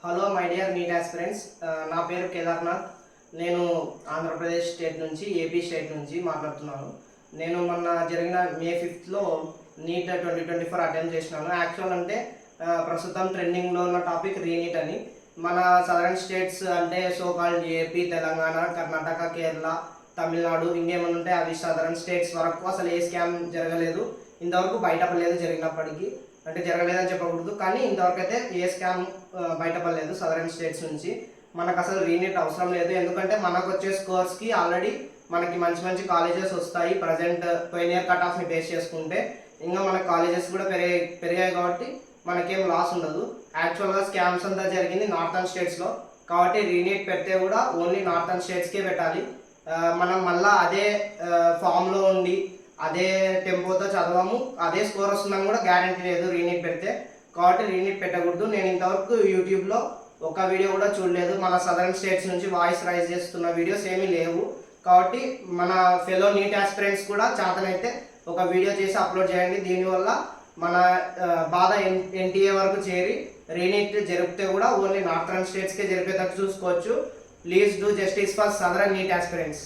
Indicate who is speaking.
Speaker 1: Hello my dear neat aspirants, నా పేరు కేదార్నాథ్. నేను ఆంధ్రప్రదేశ్ స్టేట్ నుంచి ఏపీ స్టేట్ నుంచి మాట్లాడుతున్నాను. నేను మొన్న జరిగిన మే 5th నీట్ 2024 అటెంప్ట్ చేసినాను. యాక్చువల్ అంటే ప్రస్తుతం ట్రెండింగ్లో ఉన్న టాపిక్ రీనీట్ అని. మన సదరన్ స్టేట్స్ అంటే సోకాల్డ్ ఏపీ, తెలంగాణ, కర్ణాటక, కేరళ, తమిళనాడు ఇంకేమైనా ఉంటే అవి సదరన్ స్టేట్స్ వరకు అసలు ఏ స్కామ్ జరగలేదు. ఇంతవరకు బయటపడలేదు. జరిగినప్పటికీ అంటే జరగలేదని చెప్పకూడదు, కానీ ఇంతవరకు అయితే ఏ స్కామ్ బయటపడలేదు సదరన్ స్టేట్స్ నుంచి. మనకు అసలు రీనీట్ అవసరం లేదు, ఎందుకంటే మనకు వచ్చే స్కోర్స్కి ఆల్రెడీ మనకి మంచి మంచి కాలేజెస్ వస్తాయి. ప్రజెంట్ పోయిన ఇయర్ కట్ ఆఫ్ని బేస్ చేసుకుంటే ఇంకా మన కాలేజెస్ కూడా పెరిగాయి కాబట్టి మనకేం లాస్ ఉండదు. యాక్చువల్గా స్కామ్స్ అంతా జరిగింది నార్థన్ స్టేట్స్లో, కాబట్టి రీనీట్ పెడితే కూడా ఓన్లీ నార్థన్ స్టేట్స్కే పెట్టాలి. మనం మళ్ళీ అదే ఫామ్లో ఉండి అదే టెంపోతో చదవము, అదే స్కోర్ వస్తుందని కూడా గ్యారంటీ లేదు రీనీట్ పెడితే. కాబట్టి రీనీట్ పెట్టకూడదు. నేను ఇంతవరకు యూట్యూబ్లో ఒక వీడియో కూడా చూడలేదు. మన సదరన్ స్టేట్స్ నుంచి వాయిస్ రైజ్ చేస్తున్న వీడియోస్ ఏమీ లేవు. కాబట్టి మన ఫెలో నీట్ ఆస్పిరెంట్స్ కూడా చేతనైతే ఒక వీడియో చేసి అప్లోడ్ చేయండి. దీనివల్ల మన బాధ ఎన్టీఏ వరకు చేరి రీనీట్ జరిపితే కూడా ఓన్లీ నార్థరన్ స్టేట్స్కే జరిపేటట్టు చూసుకోవచ్చు. Please do justice for southern neat aspirants.